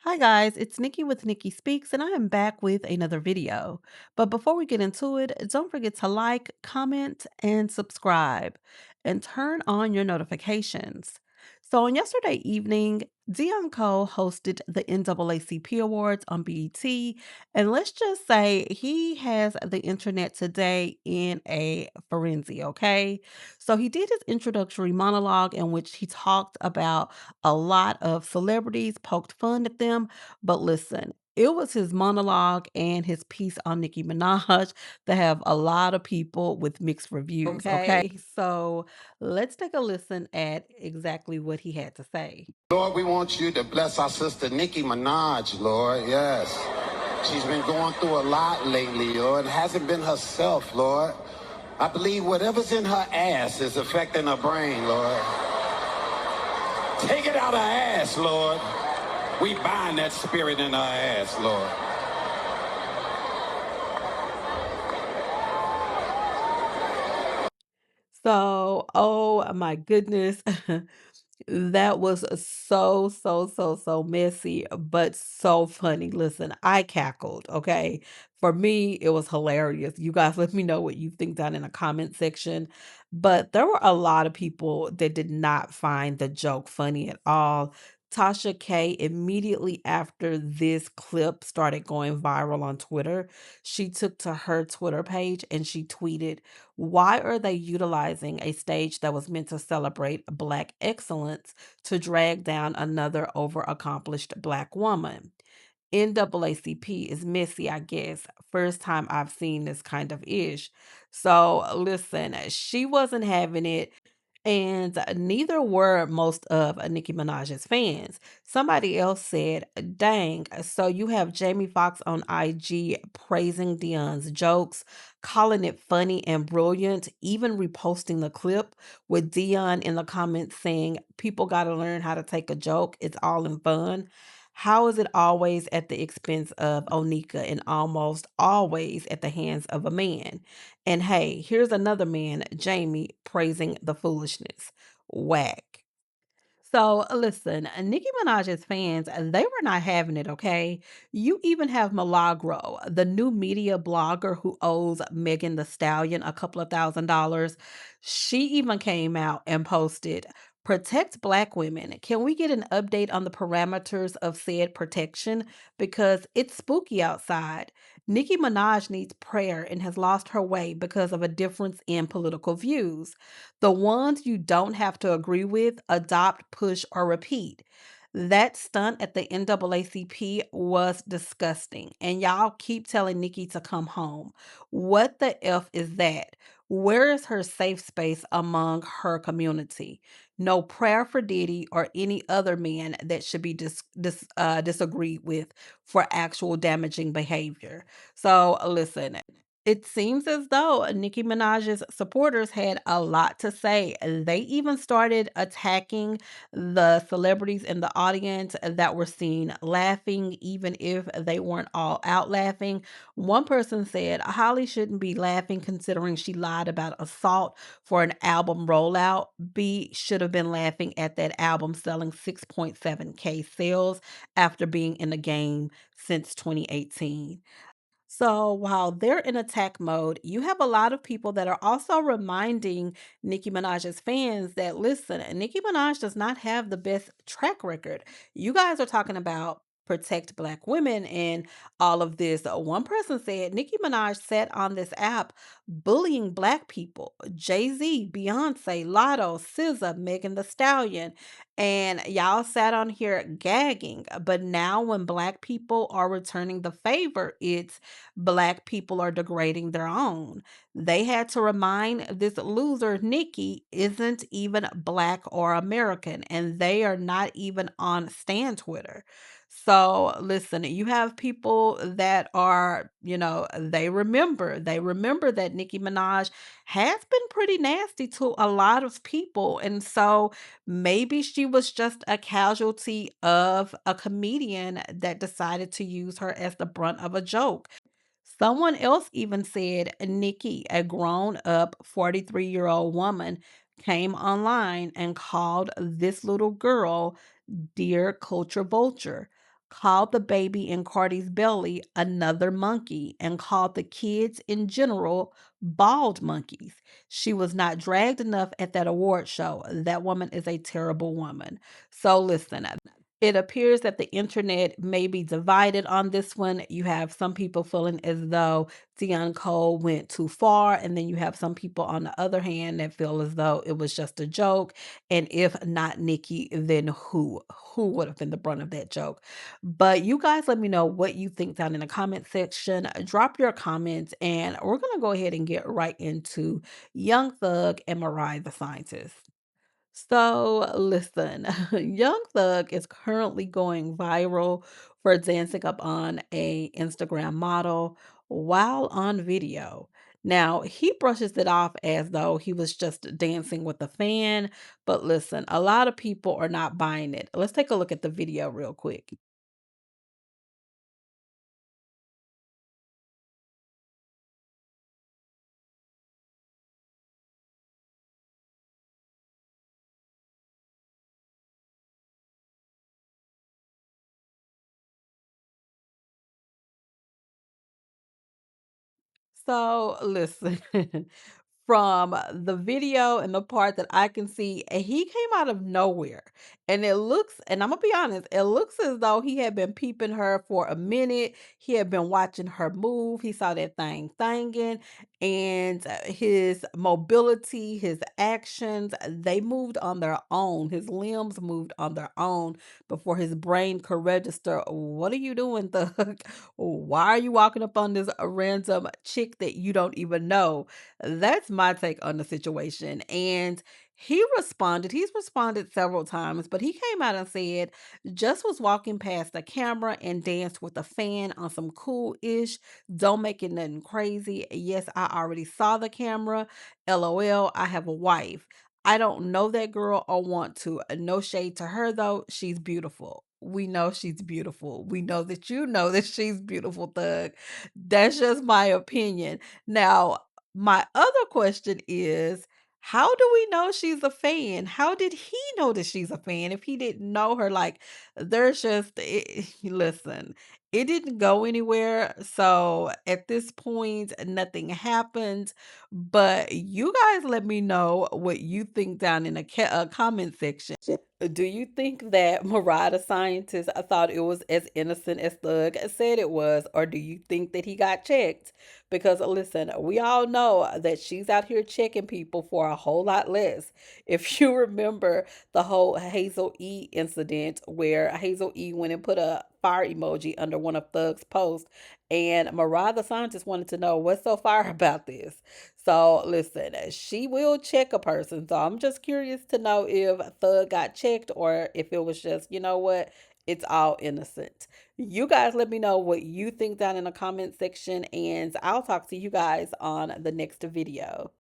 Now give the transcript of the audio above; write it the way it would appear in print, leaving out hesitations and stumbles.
Hi guys, it's Nikki with Nikki Speaks, and I am back with another video. But before we get into it, don't forget to like, comment, and subscribe, and turn on your notifications. So on yesterday evening, Dion hosted the NAACP Awards on BET, and let's just say he has the internet today in a frenzy, okay? So he did his introductory monologue in which he talked about a lot of celebrities, poked fun at them, but listen, it was his monologue and his piece on Nicki Minaj that have a lot of people with mixed reviews, Okay. okay? So let's take a listen at exactly what he had to say. Lord, we want you to bless our sister Nicki Minaj, Lord. Yes. She's been going through a lot lately, Lord. It hasn't been herself, Lord. I believe whatever's in her ass is affecting her brain, Lord. Take it out her ass, Lord. We bind that spirit in her ass, Lord. So, oh my goodness. That was so messy, but so funny. Listen, I cackled, okay? For me, it was hilarious. You guys let me know what you think down in the comment section. But there were a lot of people that did not find the joke funny at all. Tasha K, immediately after this clip started going viral on Twitter, she took to her Twitter page and she tweeted, "Why are they utilizing a stage that was meant to celebrate Black excellence to drag down another overaccomplished Black woman? NAACP is messy, I guess. First time I've seen this kind of ish." So listen, she wasn't having it. And neither were most of Nicki Minaj's fans. Somebody else said, "Dang, so you have Jamie Foxx on IG praising Dion's jokes, calling it funny and brilliant, even reposting the clip with Dion in the comments saying, 'People got to learn how to take a joke. It's all in fun.' How is it always at the expense of Onika and almost always at the hands of a man? And hey, here's another man, Jamie, praising the foolishness. Whack." So listen, Nicki Minaj's fans, they were not having it, okay? You even have Milagro, the new media blogger who owes Megan the Stallion a couple of $1,000s. She even came out and posted, "Protect Black women. Can we get an update on the parameters of said protection? Because it's spooky outside. Nicki Minaj needs prayer and has lost her way because of a difference in political views. The ones you don't have to agree with, adopt, push, or repeat." That stunt at the NAACP was disgusting. And y'all keep telling Nikki to come home. What the F is that? Where is her safe space among her community? No prayer for Diddy or any other man that should be disagreed with for actual damaging behavior. So listen, it seems as though Nicki Minaj's supporters had a lot to say. They even started attacking the celebrities in the audience that were seen laughing, even if they weren't all out laughing. One person said, "Holly shouldn't be laughing considering she lied about assault for an album rollout. B should have been laughing at that album selling 6.7K sales after being in the game since 2018." So while they're in attack mode, you have a lot of people that are also reminding Nicki Minaj's fans that, listen, Nicki Minaj does not have the best track record. You guys are talking about protect Black women and all of this. One person said Nicki Minaj sat on this app bullying Black people. Jay-Z, Beyonce, Lotto, SZA, Megan the Stallion, and y'all sat on here gagging. But now when Black people are returning the favor, it's Black people are degrading their own. They had to remind this loser, Nikki, isn't even Black or American, and they are not even on Stan Twitter. So listen, you have people that are, they remember that Nicki Minaj has been pretty nasty to a lot of people. And so maybe she was just a casualty of a comedian that decided to use her as the brunt of a joke. Someone else even said Nikki, a grown up 43-year-old woman, came online and called this little girl "Dear Culture Vulture." called the baby in Cardi's belly another monkey, and called the kids in general bald monkeys. She was not dragged enough at that award show. That woman is a terrible woman. So listen, it appears that the internet may be divided on this one. You have some people feeling as though Dion Cole went too far, and then you have some people on the other hand that feel as though it was just a joke. And if not Nicki, then who? Who would have been the brunt of that joke? But you guys let me know what you think down in the comment section. Drop your comments, and we're gonna go ahead and get right into Young Thug and Mariah the Scientist. So listen, Young Thug is currently going viral for dancing up on a Instagram model while on video. Now, he brushes it off as though he was just dancing with a fan, but listen, a lot of people are not buying it. Let's take a look at the video real quick. So listen, from the video and the part that I can see, he came out of nowhere. And it looks, and I'm gonna be honest, it looks as though he had been peeping her for a minute. He had been watching her move. He saw that thing thangin', and his mobility, his actions, they moved on their own. His limbs moved on their own before his brain could register. What are you doing, Thug? Why are you walking up on this random chick that you don't even know? That's my take on the situation. And he's responded several times, but he came out and said, just was walking past the camera and danced with a fan on some cool ish. Don't make it nothing crazy. Yes, I already saw the camera. LOL, I have a wife. I don't know that girl or want to. No shade to her though. She's beautiful. We know she's beautiful. We know that you know that she's beautiful, Thug. That's just my opinion. Now, my other question is, how do we know she's a fan? How did he know that she's a fan if he didn't know her? Like, there's just, listen, it didn't go anywhere. So at this point, nothing happened. But you guys let me know what you think down in the comment section. Do you think that Mariah the Scientist thought it was as innocent as Thug said it was, or do you think that he got checked? Because listen, we all know that she's out here checking people for a whole lot less. If you remember the whole Hazel E incident where Hazel E went and put a fire emoji under one of Thug's posts, and Mariah the Scientist wanted to know what's so fire about this. So listen, she will check a person. So I'm just curious to know if Thug got checked or if it was just, you know what, it's all innocent. You guys let me know what you think down in the comment section, and I'll talk to you guys on the next video.